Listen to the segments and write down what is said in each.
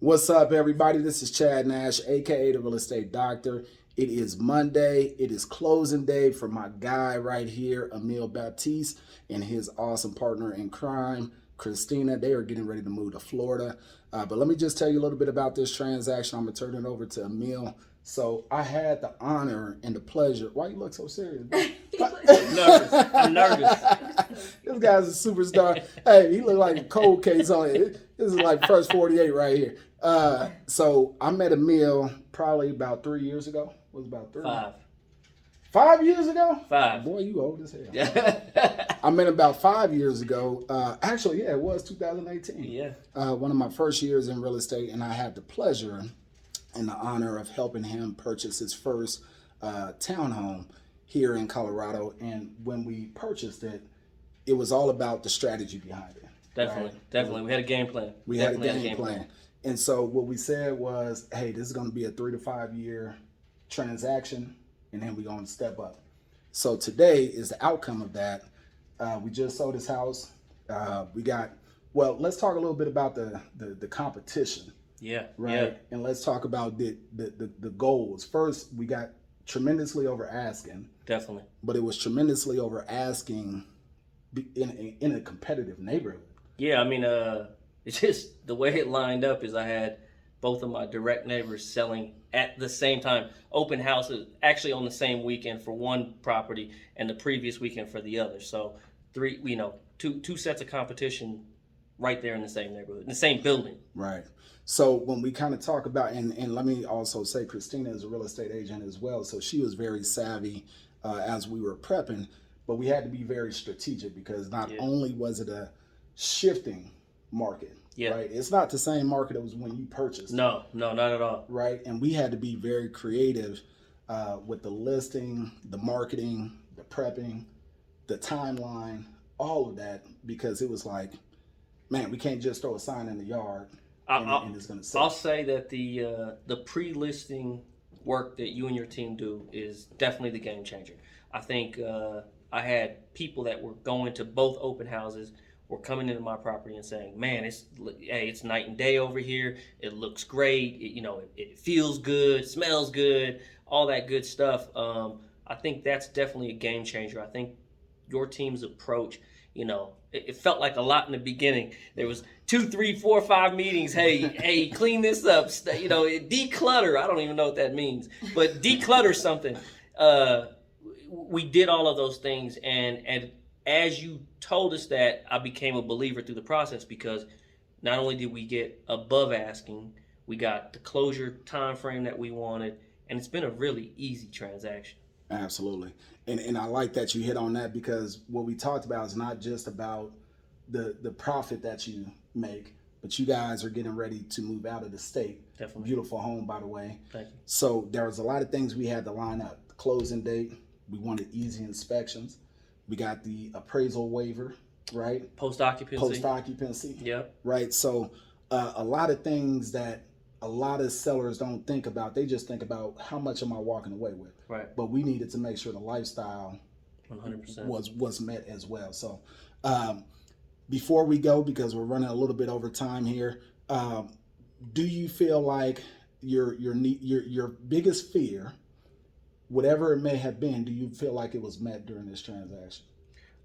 What's up, everybody? This is Chad Nash, aka the Real Estate Doctor. It is Monday. It is closing day for my guy right here, Emile Baptiste, and his awesome partner in crime, Christina. They are getting ready to move to Florida. But let me just tell you a little bit about this transaction. I'm going to turn it over to Emile. So I had the honor and the pleasure. Why you look so serious? Nervous. I'm nervous. This guy's a superstar. Hey, he look like a cold case on it. This is like first 48 right here. So I met Emile probably about 3 years ago. It was about 3. 5. 5 years ago? 5. Boy, you old as hell. I met him about 5 years ago. Actually, yeah, it was 2018. Yeah. One of my first years in real estate, and I had the pleasure and the honor of helping him purchase his first townhome here in Colorado. And when we purchased it, it was all about the strategy behind it. Definitely. Right? Definitely. We had a game plan. We had a game plan. And so what we said was, hey, this is going to be a 3 to 5 year transaction, and then we're going to step up. So today is the outcome of that. We just sold his house. Let's talk a little bit about the competition. Yeah. Right. Yeah. And let's talk about the goals. First, we got tremendously over asking. Definitely. But it was tremendously over asking in a competitive neighborhood. Yeah, I mean, it's just the way it lined up is I had both of my direct neighbors selling at the same time. Open houses actually on the same weekend for one property and the previous weekend for the other. So two sets of competition right there in the same neighborhood, in the same building. Right. So when we kind of talk about, and let me also say Christina is a real estate agent as well. So she was very savvy as we were prepping, but we had to be very strategic because not only was it a shifting market, right? It's not the same market it was when you purchased. No, not at all. Right. And we had to be very creative with the listing, the marketing, the prepping, the timeline, all of that, because it was like, man, we can't just throw a sign in the yard and it's going to sell. I'll say that the pre-listing work that you and your team do is definitely the game changer. I think I had people that were going to both open houses were coming into my property and saying, man, it's night and day over here. It looks great. It feels good, smells good, all that good stuff. I think that's definitely a game changer. I think your team's approach, it felt like a lot in the beginning. There was 2, 3, 4, 5 meetings. Hey, clean this up. Declutter. I don't even know what that means, but declutter something. We did all of those things, and as you told us that, I became a believer through the process because not only did we get above asking, we got the closure time frame that we wanted, and it's been a really easy transaction. Absolutely. And I like that you hit on that because what we talked about is not just about the profit that you make, but you guys are getting ready to move out of the state. Definitely. Beautiful home, by the way. Thank you. So there was a lot of things we had to line up. The closing date, we wanted easy inspections. We got the appraisal waiver, right? Post-occupancy. Yep. Right. So a lot of things that a lot of sellers don't think about. They just think about how much am I walking away with. Right. But we needed to make sure the lifestyle 100% was met as well. So before we go, because we're running a little bit over time here, do you feel like your biggest fear, whatever it may have been, do you feel like it was met during this transaction?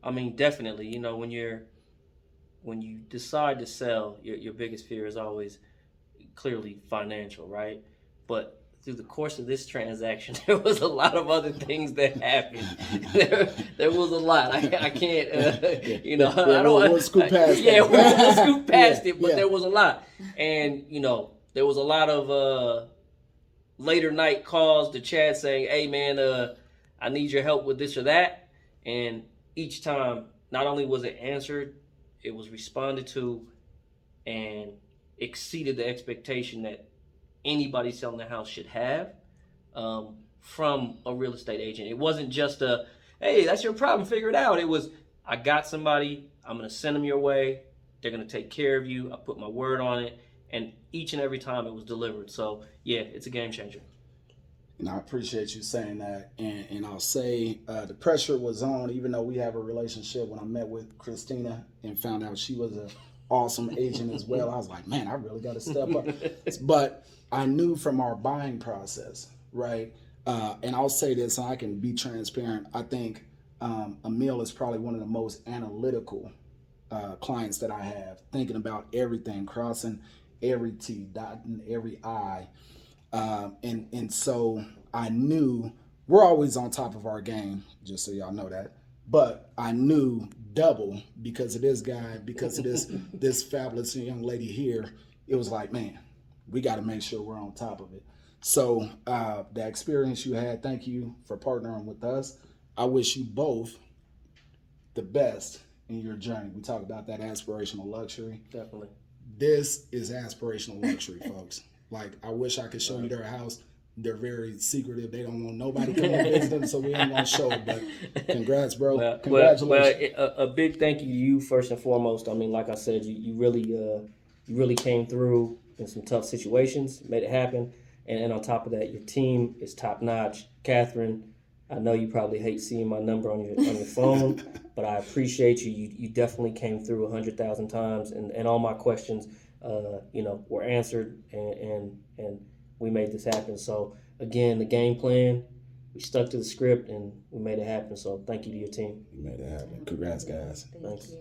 I mean, definitely. When you decide to sell, your biggest fear is always clearly financial, right? But through the course of this transaction, there was a lot of other things that happened. There was a lot. I can't, I don't. We'll scoop past it. We'll scoop past it. But there was a lot, and there was a lot of later night calls to Chad saying, "Hey man, I need your help with this or that." And each time, not only was it answered, it was responded to, and exceeded the expectation that anybody selling a house should have from a real estate agent. It wasn't just hey, that's your problem, figure it out. It was, I got somebody, I'm going to send them your way, they're going to take care of you, I put my word on it, and each and every time it was delivered. So yeah, it's a game changer. And I appreciate you saying that. And I'll say the pressure was on, even though we have a relationship. When I met with Christina and found out she was a awesome agent as well. I was like, man, I really got to step up. But I knew from our buying process, right? And I'll say this, and I can be transparent. I think Emile is probably one of the most analytical clients that I have, thinking about everything, crossing every T, dotting every I. And so I knew we're always on top of our game, just so y'all know that. But I knew double because of this guy, because of this fabulous young lady here. It was like, man, we got to make sure we're on top of it. So the experience you had, thank you for partnering with us. I wish you both the best in your journey. We talk about that aspirational luxury. Definitely. This is aspirational luxury, folks. Like, I wish I could show you their house. They're very secretive. They don't want nobody coming to visit them, so we ain't gonna show it. But congrats, bro. Congratulations. A big thank you to you first and foremost. I mean, like I said, you really came through in some tough situations, made it happen, and on top of that, your team is top notch. Catherine, I know you probably hate seeing my number on your phone, but I appreciate you. You definitely came through 100,000 times, and all my questions, were answered, and we made this happen. So again, the game plan, we stuck to the script and we made it happen. So thank you to your team. You made it happen. Congrats, guys. Thank you.